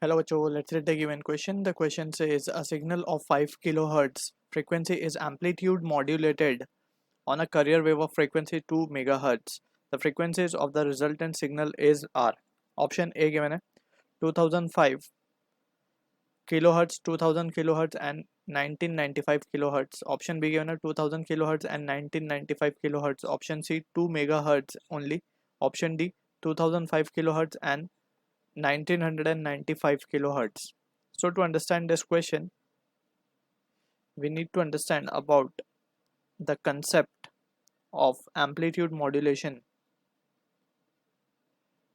Hello, Bacho. Let's read the given question. The question says a signal of 5 kilohertz frequency is amplitude modulated on a carrier wave of frequency 2 megahertz. The frequencies of the resultant signal is are. Option A given है 2005 kilohertz, 2000 kilohertz and 1995 kilohertz. Option B given है 2000 kilohertz and 1995 kilohertz. Option C 2 megahertz only. Option D 2005 kilohertz and 1995 kilohertz. So to understand this question, we need to understand about the concept of amplitude modulation.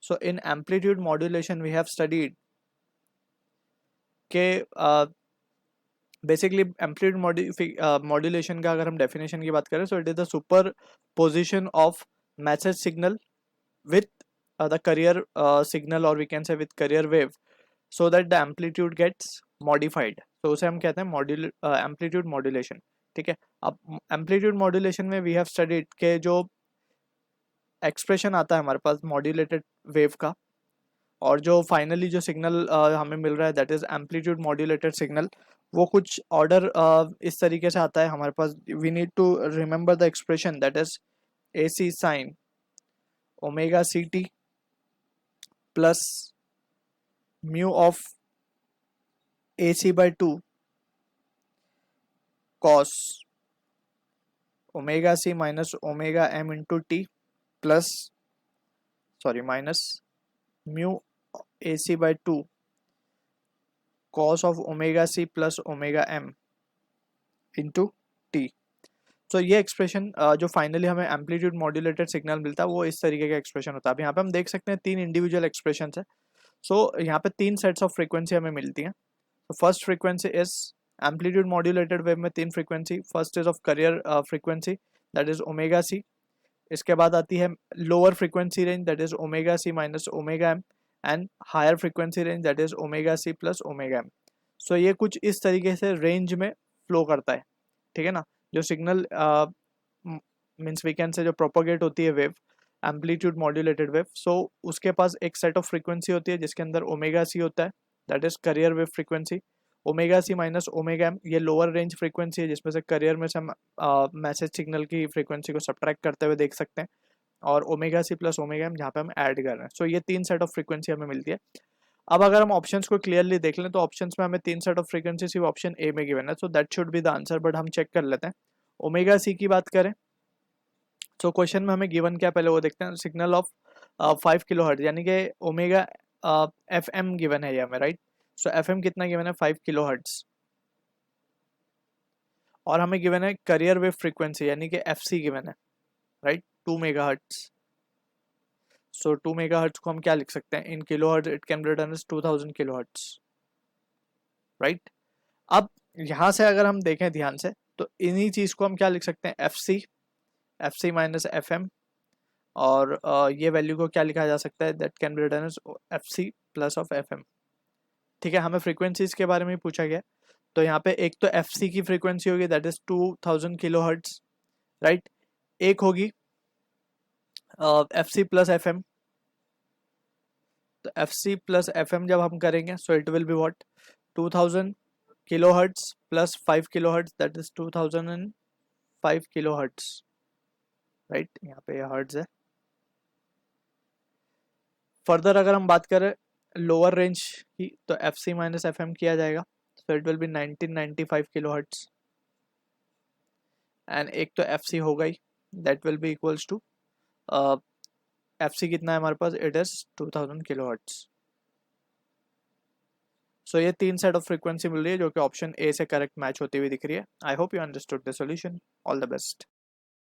So in amplitude modulation, we have studied के basically amplitude modulation का अगर हम definition की बात करें, so it is the superposition of message signal with the carrier signal और we can say with carrier wave so that the amplitude gets modified. तो उसे हम कहते हैं एम्पलीट्यूड मॉड्यूलेशन. ठीक है. अब एम्पलीट्यूड मॉड्यूलेशन में वी हैव स्टडीड के जो एक्सप्रेशन आता है हमारे पास मॉड्यूलेटेड वेव का और जो फाइनली जो सिग्नल हमें मिल रहा है that is amplitude modulated signal, वो कुछ ऑर्डर इस तरीके से आता है हमारे पास. We need to remember the expression that is A C sine omega C T plus mu of AC by 2 cos omega C minus omega m into t plus minus mu AC by 2 cos of omega C plus omega m into t. तो ये expression जो finally हमें amplitude modulated signal मिलता है वो इस तरीके का एक्सप्रेशन होता है. अब यहाँ पे हम देख सकते हैं तीन इंडिविजुअल एक्सप्रेशन है. सो यहाँ पे तीन सेट्स ऑफ फ्रीक्वेंसी हमें मिलती हैं. तो first frequency is amplitude modulated wave में तीन frequency. First is of carrier frequency that is omega C. इसके बाद आती है lower frequency range that is omega C minus omega M and higher frequency range that is omega C plus omega M. So ये कुछ इस तरीके से range में फ्लो करता है. ठीक है ना. जो सिग्नल मीन्स वी कैन से जो प्रोपोगेट होती है वेव एम्पलीट्यूड मॉड्यूलेटेड वेव, सो उसके पास एक सेट ऑफ फ्रीक्वेंसी होती है जिसके अंदर ओमेगा सी होता है that is carrier wave frequency. Omega C minus omega M ये लोअर रेंज फ्रीक्वेंसी है जिसमें से करियर में से हम मैसेज सिग्नल की फ्रीक्वेंसी को सब्ट्रैक्ट करते हुए देख सकते हैं. और omega C plus omega M जहाँ पे हम ऐड कर रहे हैं. सो ये तीन सेट ऑफ फ्रीक्वेंसी हमें मिलती है. अब अगर हम ऑप्शंस को क्लियरली देख लें तो ऑप्शंस में हमें तीन सेट ऑफ फ्रीक्वेंसी सिर्फ ऑप्शन ए में गिवन है. So that should be the answer, but हम चेक कर लेते हैं. ओमेगा सी की बात करें तो क्वेश्चन में हमें गिवन क्या पहले वो देखते हैं. सिग्नल ऑफ 5 किलो हर्ट्ज यानी कि ओमेगा एफ एम गिवन है ये हमें, राइट. सो एफ एम कितना गिवन है 5 किलो हर्ट्ज. और हमें गिवन है करियर वेव फ्रीक्वेंसी यानी कि एफ सी गिवन है, right, 2 megahertz. So 2 megahertz को हम क्या लिख सकते हैं in kilohertz. It can be written as 2000 kilo hertz, right. अब यहां से अगर हम देखें ध्यान से तो इन्हीं चीज को हम क्या लिख सकते हैं F C minus F M. और ये वैल्यू को क्या लिखा जा सकता है that can be written as F C plus of F M. ठीक है. हमें फ्रीक्वेंसीज के बारे में पूछा गया. तो यहाँ पे एक तो एफ सी की फ्रीक्वेंसी होगी that is 2000 kilo hertz, right. एक होगी F C plus F M. तो F C plus F M जब हम करेंगे so it will be what 2000 kilo hertz plus 5 kilo hertz that is 2005 kilo hertz, right. यहाँ पे hertz है. Further अगर हम बात करें लोअर रेंज की तो F C minus F M किया जाएगा. So it will be 1995 kilohertz. And एक तो एफ सी हो गई that will be equals to F C कितना है हमारे पास it is 2000 kilo hertz. So ये तीन सेट ऑफ फ्रीक्वेंसी मिल रही है जो कि ऑप्शन ए से करेक्ट मैच होती हुई दिख रही है. I hope you understood the solution. All the best.